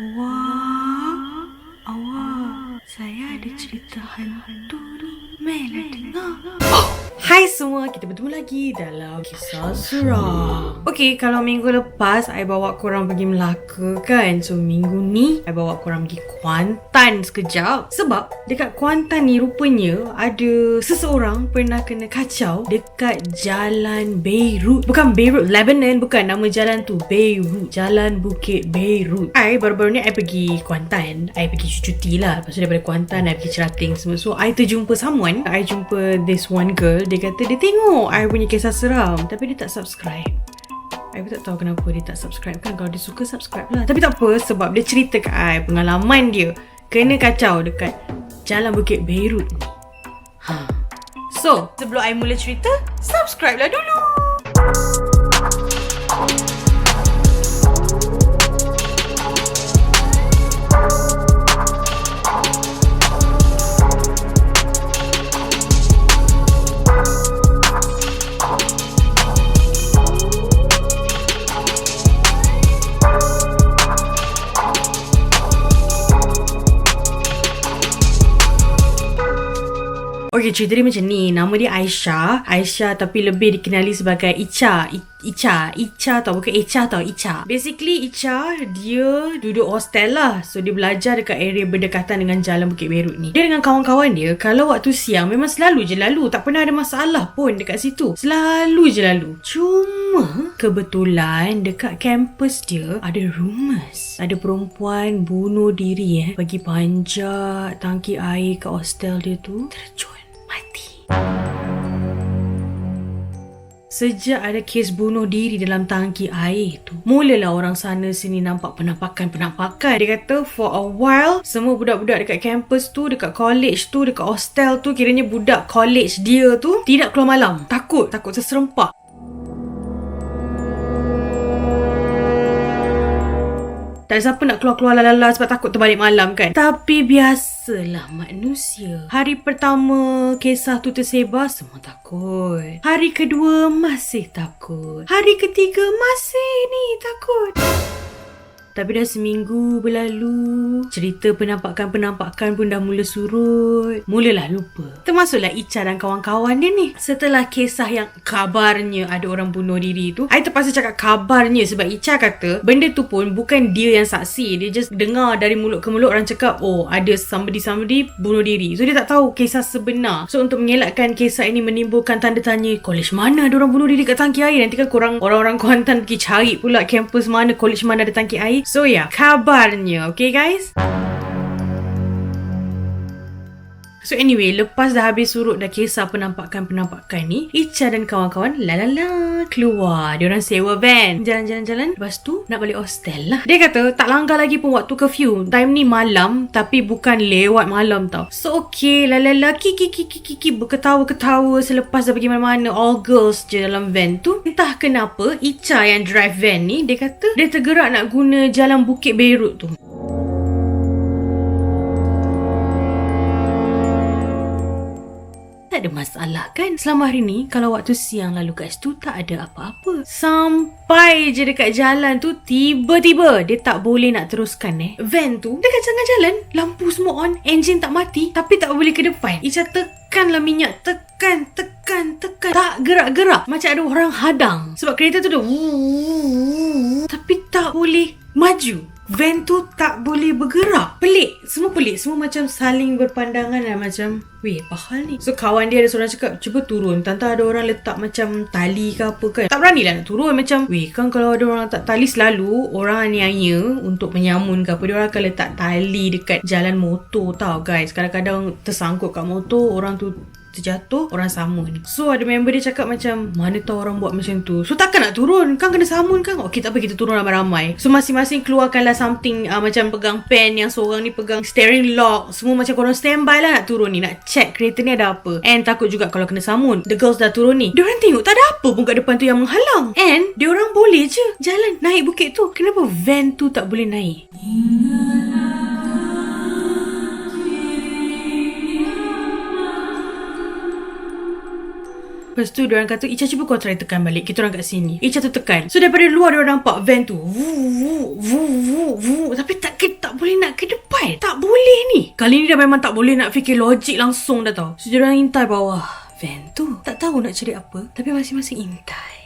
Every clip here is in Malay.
Awak, saya ada cerita hantu ni. Mainlah dengar. Hai semua, kita bertemu lagi dalam Kisah Seram. Okay, kalau minggu lepas I bawa korang pergi Melaka kan. So minggu ni I bawa korang pergi Kuantan sekejap. Sebab dekat Kuantan ni rupanya ada seseorang pernah kena kacau dekat Jalan Beirut. Bukan Beirut, Lebanon. Bukan nama jalan tu, Beirut, Jalan Bukit Beirut. I baru-baru ni I pergi Kuantan. I pergi cuti lah. Lepas tu daripada Kuantan I pergi Cerating semua. So I terjumpa someone. I jumpa this one girl. Dia kata dia tengok I punya kisah seram, tapi dia tak subscribe. I pun tak tahu kenapa dia tak subscribe kan. Kalau dia suka subscribe lah. Tapi tak apa, sebab dia cerita kat I pengalaman dia kena kacau dekat Jalan Bukit Beirut ni. So sebelum I mula cerita, subscribe lah dulu. Okay, cerita dia macam ni. Nama dia Aisyah tapi lebih dikenali sebagai Icha tau. Bukan Icha tau, Icha. Basically Icha dia duduk hostel lah. So dia belajar dekat area berdekatan dengan Jalan Bukit Beirut ni. Dia dengan kawan-kawan dia, kalau waktu siang memang selalu je lalu. Tak pernah ada masalah pun dekat situ. Selalu je lalu. Cuma kebetulan dekat kampus dia ada rumours. Ada perempuan bunuh diri bagi panjat tangki air kat hostel dia tu, terjun mati. Sejak ada kes bunuh diri dalam tangki air tu, mulalah orang sana sini nampak penampakan. Dia kata for a while, semua budak-budak dekat kampus tu, dekat college tu, dekat hostel tu, kiranya budak college dia tu tidak keluar malam. Takut terserempak. Tak ada siapa nak keluar-keluar lala sebab takut terbalik malam kan. Tapi biasalah manusia. Hari pertama kisah tu tersebar, semua takut. Hari kedua masih takut. Hari ketiga masih takut. Tapi dah seminggu berlalu, cerita penampakan pun dah mula surut. Mulalah lupa. Termasuklah Icha dan kawan-kawan dia ni. Setelah kisah yang kabarnya ada orang bunuh diri tu, I terpaksa cakap kabarnya sebab Icha kata benda tu pun bukan dia yang saksi. Dia just dengar dari mulut ke mulut orang cakap, oh ada somebody bunuh diri. So dia tak tahu kisah sebenar. So untuk mengelakkan kisah ini menimbulkan tanda tanya, college mana ada orang bunuh diri kat tangki air? Nanti kan korang orang-orang Kuantan pergi cari pula kampus mana, college mana ada tangki air. So kabarnya, okay guys? So anyway, lepas dah habis surut dah kisah penampakan ni, Icha dan kawan-kawan keluar. Diorang sewa van, jalan-jalan. Lepas tu nak balik hostel lah. Dia kata tak langgar lagi pun waktu curfew. Time ni malam, tapi bukan lewat malam tau. So okay, kiki berketawa-ketawa selepas dah pergi mana-mana. All girls je dalam van tu. Entah kenapa Icha yang drive van ni, dia kata dia tergerak nak guna Jalan Bukit Beirut tu. Tak ada masalah kan. Selama hari ni kalau waktu siang lalu kat situ tak ada apa-apa. Sampai je dekat jalan tu, tiba-tiba dia tak boleh nak teruskan van tu dekat tengah jalan. Lampu semua on, enjin tak mati, tapi tak boleh ke depan. Icha tekanlah minyak, tekan. Tak gerak-gerak. Macam ada orang hadang. Sebab kereta tu dah tapi tak boleh maju. Van tu tak boleh bergerak. Pelik. Semua macam saling berpandangan dan macam, weh, apa hal ni? So kawan dia ada seorang cakap, cuba turun. Tanta ada orang letak macam tali ke apa kan. Tak beranilah nak turun. Macam, weh, kan kalau ada orang letak tali, selalu orang aniaya untuk menyamun ke apa, dia orang akan letak tali dekat jalan motor tau guys. Kadang-kadang tersangkut kat motor, orang tu terjatuh, orang samun. So ada member dia cakap macam, mana tahu orang buat macam tu. So takkan nak turun, kan kena samun kan. Okay, tak apa, kita turun ramai-ramai. So masing-masing keluarkanlah something, macam pegang pen, yang seorang ni pegang steering lock. Semua macam korang standby lah nak turun ni, nak check kereta ni ada apa. And takut juga kalau kena samun. The girls dah turun ni, diorang tengok tak ada apa pun kat depan tu yang menghalang. And diorang boleh je jalan naik bukit tu. Kenapa van tu tak boleh naik? Lepas tu diorang kata, Icha cuba kau try tekan balik, kita orang kat sini. Icha tu tekan. So daripada luar diorang nampak van tu tapi tak boleh nak ke depan. Tak boleh ni. Kali ni dah memang tak boleh nak fikir logik langsung dah tau. So diorang intai bawah van tu. Tak tahu nak cari apa, tapi masing-masing intai.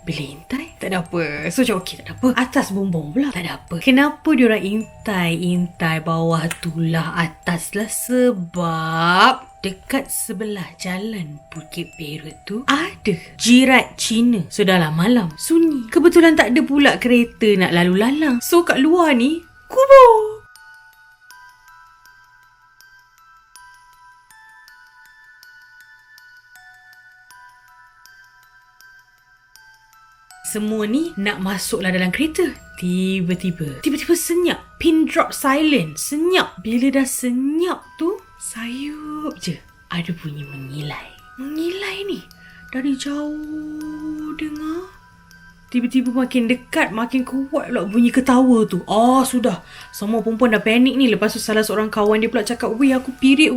Bila intai, tak ada apa. So macam okey, tak ada apa. Atas bumbung pula, tak ada apa. Kenapa diorang intai bawah tu lah, atas lah? Sebab dekat sebelah jalan Bukit Berut tu ada jirat Cina. So dah lah malam, sunyi. Kebetulan tak ada pula kereta nak lalu lalang. So kat luar ni, kubur. Semua ni nak masuklah dalam kereta. Tiba-tiba senyap. Pin drop silent. Senyap. Bila dah senyap tu, sayup je ada bunyi mengilai. Mengilai ni dari jauh dengar. Tiba-tiba makin dekat, makin kuat pula bunyi ketawa tu. Sudah. Semua perempuan dah panik ni. Lepas tu salah seorang kawan dia pula cakap, weh aku pirit,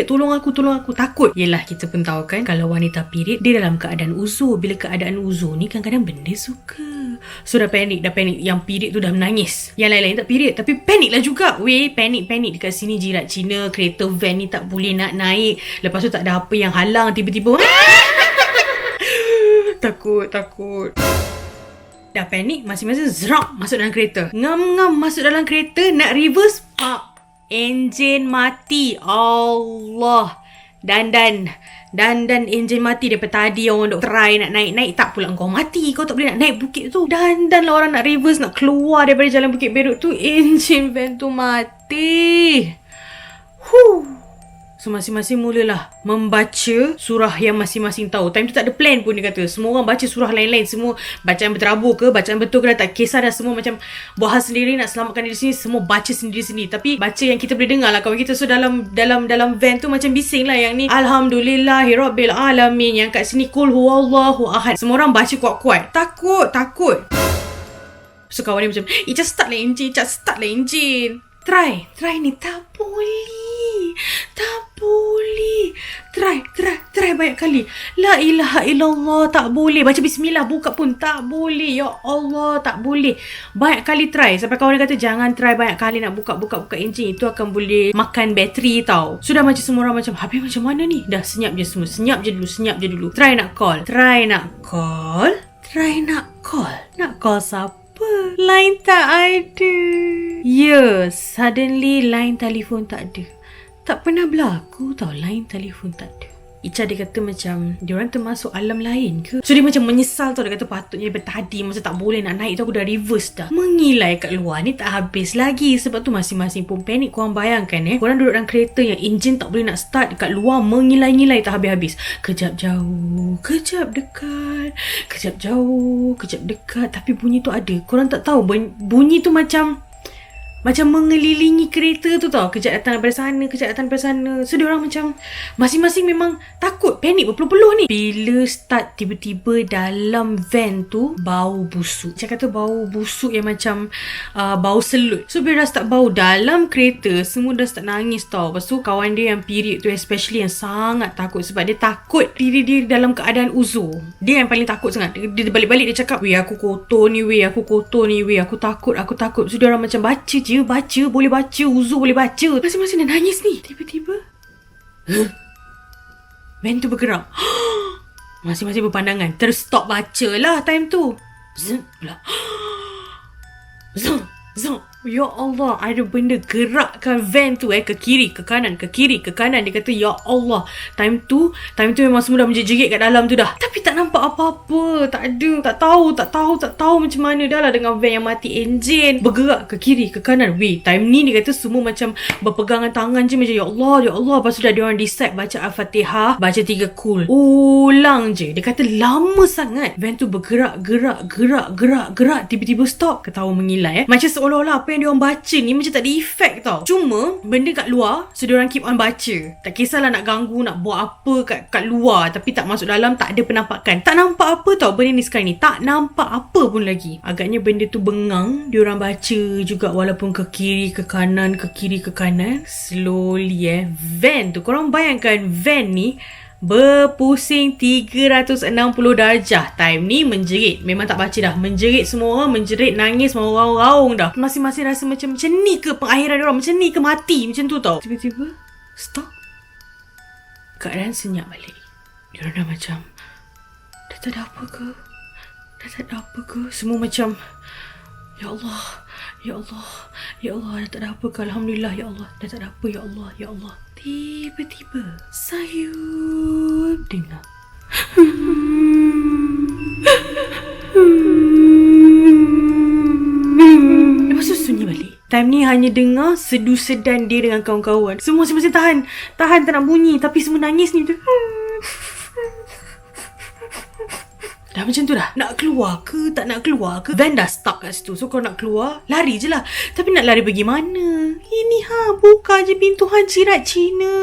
tolong aku. Takut. Yelah, kita pun tahu kan, kalau wanita pirit, dia dalam keadaan uzur. Bila keadaan uzur ni, kadang-kadang benda suka. So dah panik. Yang pirit tu dah menangis. Yang lain-lain tak pirit, tapi panik lah juga. Weh, panik. Dekat sini jirat Cina, kereta van ni tak boleh nak naik. Lepas tu tak ada apa yang halang. Tiba-tiba takut. Dah panik, masing-masing zrak masuk dalam kereta. Ngam-ngam masuk dalam kereta, nak reverse, pak, enjin mati. Allah. Dan enjin mati. Daripada tadi orang duk try nak naik. Tak pula kau mati. Kau tak boleh nak naik bukit tu. Dan lah orang nak reverse, nak keluar daripada jalan Bukit Berut tu, enjin van tu mati. So masing-masing mulalah membaca surah yang masing-masing tahu. Time tu tak ada plan pun, dia kata. Semua orang baca surah lain-lain. Semua bacaan berterabur ke, bacaan betul ke, tak kisah dah. Semua macam buat hal sendiri nak selamatkan diri sini. Semua baca sendiri-sendiri. Tapi baca yang kita boleh dengar lah kawan kita. So dalam van tu macam bising lah. Yang ni Alhamdulillahirabbil alamin. Yang kat sini Qul huwallahu ahad. Semua orang baca kuat-kuat. Takut. So kawan dia macam, just start lah enjin. Try ni. Tak boleh. Try banyak kali. La ilaha illallah, tak boleh. Baca bismillah, buka pun tak boleh. Ya Allah, tak boleh. Banyak kali try. Sampai kawan dia kata, jangan try banyak kali nak buka enjin. Itu akan boleh makan bateri tau. Sudah macam semua orang macam, habis macam mana ni? Dah senyap je semua. Senyap je dulu. Try nak call. Nak call siapa? Line tak ada. Suddenly line telefon tak ada. Tak pernah berlaku tau line telefon tak ada. Ica dia kata macam diorang termasuk alam lain ke? So dia macam menyesal tau. Dia kata patutnya daripada tadi masa tak boleh nak naik tu aku dah reverse dah. Mengilai kat luar ni tak habis lagi. Sebab tu masing-masing pun panik. Korang bayangkan korang duduk dalam kereta yang enjin tak boleh nak start. Dekat luar mengilai-ngilai tak habis-habis. Kejap jauh, kejap dekat. Kejap jauh, kejap dekat. Tapi bunyi tu ada. Korang tak tahu bunyi tu macam mengelilingi kereta tu tau. Kejap datang daripada sana. So diorang macam masing-masing memang takut, panik berpeluh-peluh ni. Bila start, tiba-tiba dalam van tu bau busuk. Saya kata bau busuk yang macam bau selut. So bila dah start bau dalam kereta, semua dah start nangis tau. Lepas tu kawan dia yang period tu especially yang sangat takut. Sebab dia takut diri dia dalam keadaan uzur. Dia yang paling takut sangat. Dia balik-balik dia cakap, aku kotor ni, aku takut. So diorang macam baca je, boleh baca, uzur boleh baca. Masing-masing dah nangis ni. Tiba-tiba van tu bergerak. Masing-masing berpandangan. Terus stop baca lah time tu. Zung pula. Zung. Ya Allah, ada benda gerakkan van tu ke kiri, ke kanan. Dia kata, ya Allah. Time tu memang semua dah menjerit kat dalam tu dah. Tapi tak nampak apa-apa. Tak ada. Tak tahu macam mana dah lah dengan van yang mati enjin. Bergerak ke kiri, ke kanan. Time ni dia kata semua macam berpegangan tangan je macam, ya Allah. Lepas tu dah diorang decide baca Al-Fatihah, baca 3 Qul. Ulang je. Dia kata lama sangat. Van tu bergerak. Tiba-tiba stop. Ketawa mengilai. Macam seolah-olah apa yang diorang baca ni macam tak ada efek tau. Cuma benda kat luar, so diorang keep on baca. Tak kisahlah nak ganggu, nak buat apa kat luar, tapi tak masuk dalam, tak ada penampakan. Tak nampak apa tau benda ni sekarang ni. Tak nampak apa pun lagi. Agaknya benda tu bengang. Diorang baca juga walaupun ke kiri, ke kanan. Slowly van tu. Korang bayangkan van ni Berpusing 360 darjah. Time ni menjerit. Memang tak baca dah. Menjerit semua orang. Menjerit, nangis, mau raung-raung dah. Masing-masing rasa macam ni ke pengakhiran diorang. Macam ni ke mati. Macam tu tau. Tiba-tiba stop. Keadaan senyap balik. Diorang dah macam, dah tak ada apa ke? Dah tak ada apa ke? Semua macam, Ya Allah, Ya Allah, Ya Allah, dah tak ada apa ke? Alhamdulillah, Ya Allah, dah tak ada apa, Ya Allah, Ya Allah. Tiba-tiba sayup dengar. Lepas tu sunyi balik. Time ni hanya dengar sedu sedan dia dengan kawan-kawan. Semua masing-masing tahan tak nak bunyi. Tapi semua nangis ni. Dah macam tu dah. Nak keluar ke tak nak keluar ke? Van dah stuck kat situ. So kalau nak keluar, lari je lah. Tapi nak lari pergi mana? Ini buka je pintu jirat Cina.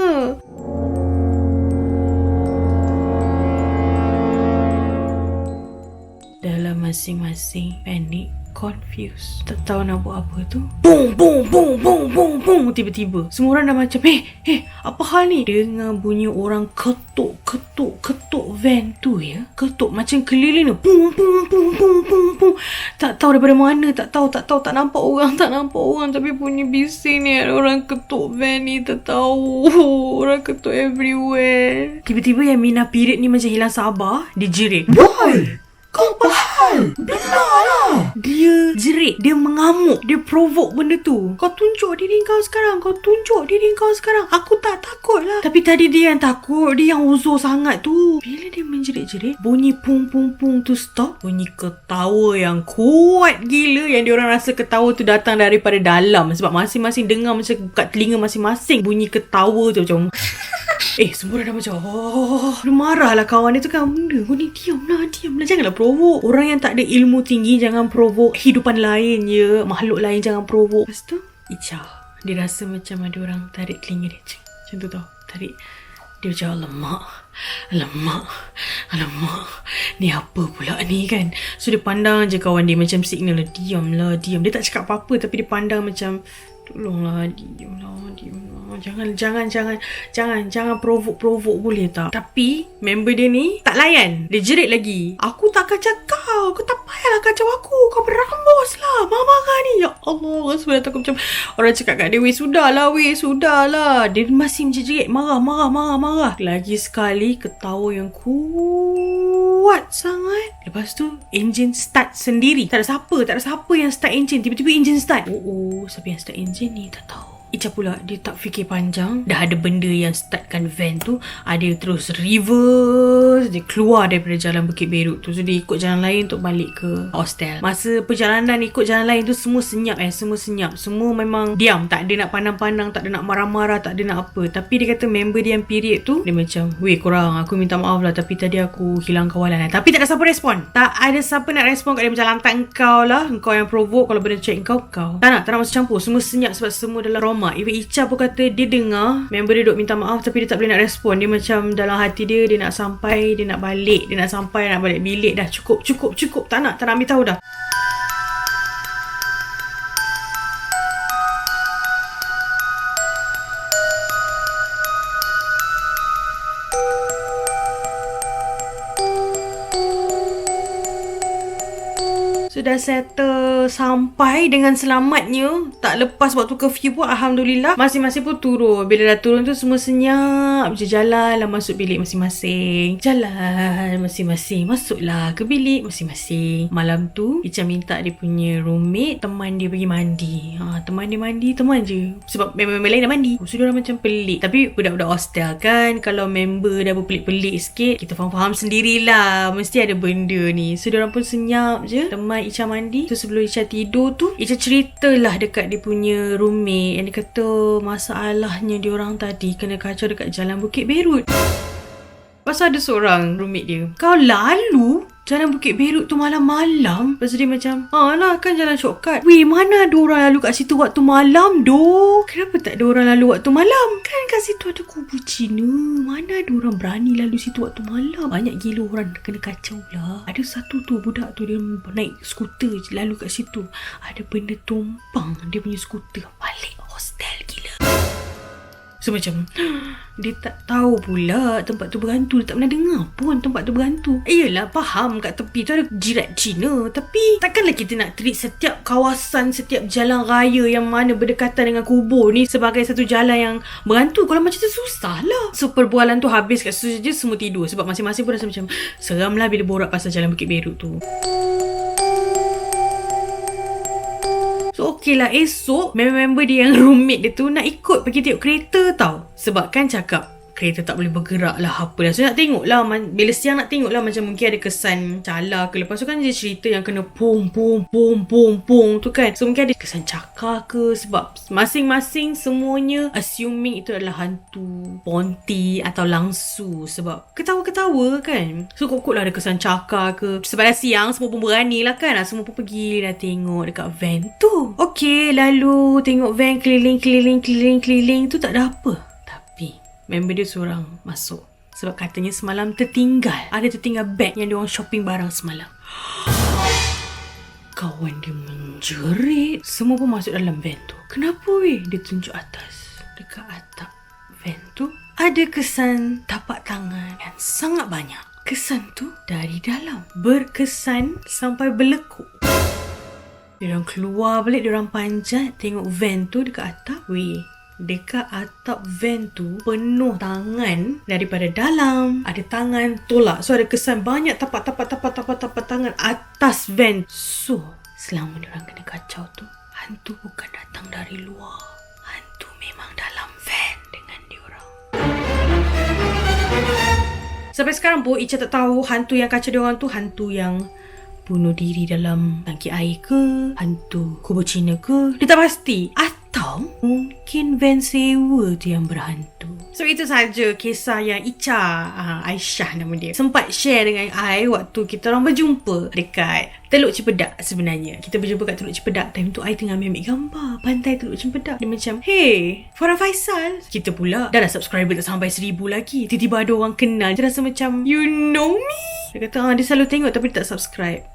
Dalam masing-masing panik, confused, tak tahu nak buat apa tu. Boom, boom, boom, boom, boom, boom. Tiba-tiba semua orang dah macam, apa hal ni? Dengar bunyi orang ketuk van tu ya. Ketuk macam keliling tu. Boom, boom, boom, boom, boom, boom. Tak tahu daripada mana, tak tahu, tak nampak orang. Tapi bunyi bising ni, ada orang ketuk van ni, tak tahu. Orang ketuk everywhere. Tiba-tiba yang Mina period ni macam hilang sabar. Dia jerit. Boy! Kau apa hal? Benar lah. Dia jerit. Dia mengamuk. Dia provoke benda tu. Kau tunjuk diri kau sekarang. Aku tak takut lah. Tapi tadi dia yang takut. Dia yang uzur sangat tu. Bila dia menjerit-jerit, bunyi pung-pung-pung tu stop. Bunyi ketawa yang kuat gila. Yang diorang rasa ketawa tu datang daripada dalam. Sebab masing-masing dengar macam kat telinga masing-masing. Bunyi ketawa tu macam... semua dah macam, dia marah lah kawan dia tu kan. Benda kau ni diam lah. Janganlah provoke. Orang yang tak ada ilmu tinggi jangan provoke kehidupan lain je. Makhluk lain jangan provoke. Lepas tu Icha, dia rasa macam ada orang tarik telinga dia. Macam tu tau. Tarik. Dia macam alamak, ni apa pula ni kan. So dia pandang je kawan dia macam signal lah, diam. Dia tak cakap apa-apa tapi dia pandang macam, tolonglah, diam lah. Jangan provoke boleh tak? Tapi member dia ni tak layan. Dia jerit lagi. Aku tak kacau kau. Kau tak payahlah kacau aku. Kau berambus lah. Mama kan ni. Ya Allah. Rasa takut macam orang cakap kat dia, sudahlah. Dia masih menjerit. Marah. Lagi sekali ketawa yang kuat sangat. Lepas tu enjin start sendiri. Tak ada siapa yang start enjin. Tiba-tiba enjin start. Siapa yang start enjin ni? Tak tahu. Ica pula, dia tak fikir panjang. Dah ada benda yang startkan van tu. Dia terus reverse. Dia keluar daripada jalan Bukit Berut tu. So dia ikut jalan lain untuk balik ke hostel. Masa perjalanan ikut jalan lain tu, semua senyap. Semua memang diam. Tak ada nak pandang-pandang. Tak ada nak marah-marah. Tak ada nak apa. Tapi dia kata member dia yang period tu, dia macam, weh korang, aku minta maaf lah. Tapi tadi aku hilang kawalan. Tapi tak ada siapa respon. Tak ada siapa nak respon kat dia. Macam lantak kau lah. Kau yang provoke. Kalau benda check kau. Tak nak masuk campur. Semua senyap sebab semua dalam Roma. Even Icha pun kata dia dengar member dia duk minta maaf tapi dia tak boleh nak respon. Dia macam dalam hati dia nak sampai, dia nak balik. Dia nak sampai, nak balik bilik. Dah cukup. Tak nak ambil tahu dah. Sudah settle sampai dengan selamatnya. Tak lepas waktu curfew pun Alhamdulillah. Masing-masing pun turun. Bila dah turun tu semua senyap. Macam jalan lah masuk bilik masing-masing. Masuklah ke bilik masing-masing. Malam tu Ica minta dia punya roommate, teman dia pergi mandi. Teman dia mandi, teman je. Sebab member lain dah mandi. So dia orang macam pelik. Tapi budak-budak hostel kan, kalau member dah berpelik-pelik sikit, kita faham-faham sendirilah. Mesti ada benda ni. So dia orang pun senyap je. Teman Ica mandi. So sebelum Ica tidur tu, Ica ceritalah dekat dia punya roommate yang dia kata masalahnya diorang tadi kena kacau dekat jalan Bukit Berut. Pasal ada seorang roommate dia, kau lalu jalan Bukit Berut tu malam-malam. Lepas tu dia macam, lah kan jalan shortcut. Weh, mana ada orang lalu kat situ waktu malam doh? Kenapa tak ada orang lalu waktu malam? Kan kat situ ada kubu Cina. Mana ada orang berani lalu situ waktu malam? Banyak gila orang kena kacau lah. Ada satu tu budak tu, dia naik skuter lalu kat situ. Ada benda tumpang dia punya skuter. Balik hostel gila. So macam dia tak tahu pula tempat tu berhantu. Dia tak pernah dengar pun tempat tu berhantu. Yelah, faham kat tepi tu ada jirat Cina, tapi takkanlah kita nak treat setiap kawasan, setiap jalan raya yang mana berdekatan dengan kubur ni sebagai satu jalan yang berhantu. Kalau macam tu susah lah. So perbualan tu habis kat situ je, semua tidur. Sebab masing-masing pun rasa macam seram lah bila borak pasal jalan Bukit Beruk tu. So okey lah, esok member-member dia yang roommate dia tu nak ikut pergi tengok kereta tau. Sebab kan cakap kereta tak boleh bergerak lah apa lah. So nak tengok lah, bila siang nak tengok lah macam mungkin ada kesan cala ke. Lepas tu kan dia cerita yang kena pum tu kan. So mungkin ada kesan cakar ke. Sebab masing-masing semuanya assuming itu adalah hantu Ponti atau Langsu. Sebab ketawa-ketawa kan. So kot lah ada kesan cakar ke. Sebab dah siang semua pun berani lah kan. Semua pun pergi dah tengok dekat van tu. Okay, lalu tengok van keliling tu tak ada apa. Member dia seorang masuk sebab katanya semalam tertinggal beg yang diorang shopping barang semalam. Kawan dia menjerit. Semua pun masuk dalam van tu. Kenapa weh? Dia tunjuk atas. Dekat atap van tu ada kesan tapak tangan yang sangat banyak. Kesan tu dari dalam, berkesan sampai berlekuk. Diorang keluar balik, diorang panjat tengok van tu dekat atap. Weh, dekat atap van tu penuh tangan daripada dalam. Ada tangan tolak. So ada kesan banyak tapak tangan atas van. So selama diorang kena kacau tu, hantu bukan datang dari luar. Hantu memang dalam van dengan diorang. Sampai sekarang pun Ica tak tahu hantu yang kacau diorang tu hantu yang bunuh diri dalam tangki air ke, hantu kubur Cina ke. Dia tak pasti. Atau mungkin van sewa tu yang berhantu. So itu saja kisah yang Ica, Aisyah nama dia, sempat share dengan I waktu kita orang berjumpa dekat Teluk Cempedak. Sebenarnya kita berjumpa kat Teluk Cempedak. Time tu I tengah ambil gambar pantai Teluk Cempedak. Dia macam, hey Farah Faisal. Kita pula dah subscriber tak sampai 1000 lagi. Tiba-tiba ada orang kenal. Dia rasa macam, you know me. Dia kata dia selalu tengok tapi dia tak subscribe.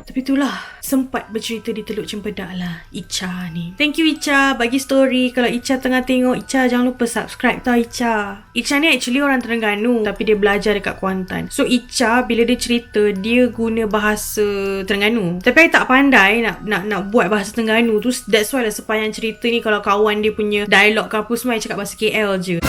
Tapi itulah, sempat bercerita di Teluk Cempedak lah Ica ni. Thank you Ica bagi story. Kalau Ica tengah tengok, Ica jangan lupa subscribe tau Ica. Ica ni actually orang Terengganu tapi dia belajar dekat Kuantan. So Ica bila dia cerita, dia guna bahasa Terengganu. Tapi I tak pandai nak buat bahasa Terengganu tu. That's why lah sepanjang cerita ni kalau kawan dia punya dialog ke apa semua, I cakap bahasa KL je.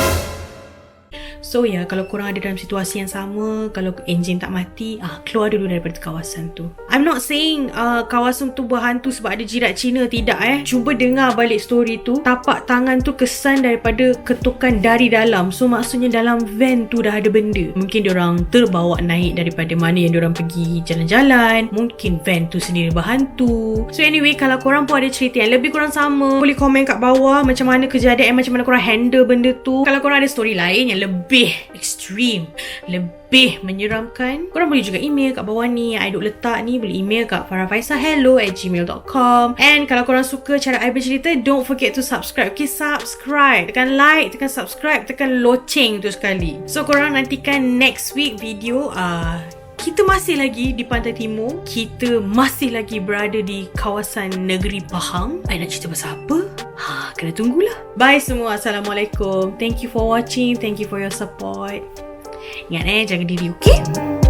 So kalau korang ada dalam situasi yang sama, kalau enjin tak mati, keluar dulu daripada kawasan tu. I'm not saying kawasan tu berhantu sebab ada jirat Cina, tidak Cuba dengar balik story tu. Tapak tangan tu kesan daripada ketukan dari dalam. So maksudnya dalam van tu dah ada benda. Mungkin diorang terbawa naik daripada mana yang diorang pergi jalan-jalan. Mungkin van tu sendiri berhantu. So anyway, kalau korang pun ada cerita yang lebih kurang sama, boleh komen kat bawah macam mana kejadian, macam mana korang handle benda tu. Kalau korang ada story lain yang lebih ekstrim, lebih menyeramkan, korang boleh juga email kat bawah ni. I duk letak ni, boleh email kat farahfaisal@gmail.com. And kalau korang suka cara I bercerita, don't forget to subscribe. Okay, subscribe, tekan like, tekan subscribe, tekan loceng tu sekali. So korang nantikan next week video. Kita masih lagi di Pantai Timur. Kita masih lagi berada di kawasan Negeri Pahang. I nak cerita pasal apa? Kena tunggulah. Bye semua. Assalamualaikum. Thank you for watching. Thank you for your support. Ingat jaga diri, okay?